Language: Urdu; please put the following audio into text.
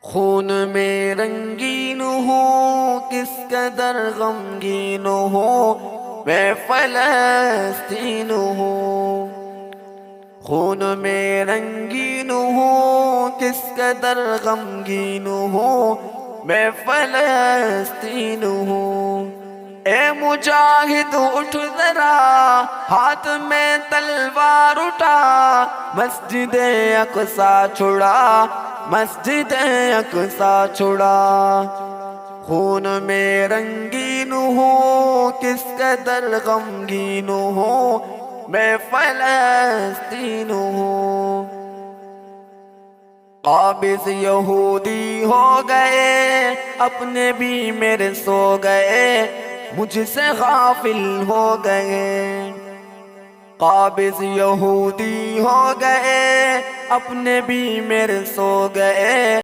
خون میں رنگین ہوں کس قدر غمگین ہوں میں فلسطین ہوں. خون میں رنگین ہوں کس قدر غمگین ہوں میں فلسطین ہوں. اے مجاہد اٹھ ذرا ہاتھ میں تلوار اٹھا مسجد اقصی چھڑا مسجد اقصی چھڑا. خون میں رنگین ہوں کس قدر غمگین ہوں میں فلسطین ہوں. قابض یہودی ہو گئے اپنے بھی میرے سو گئے مجھ سے غافل ہو گئے. قابض یہودی ہو گئے اپنے بھی میرے سو گئے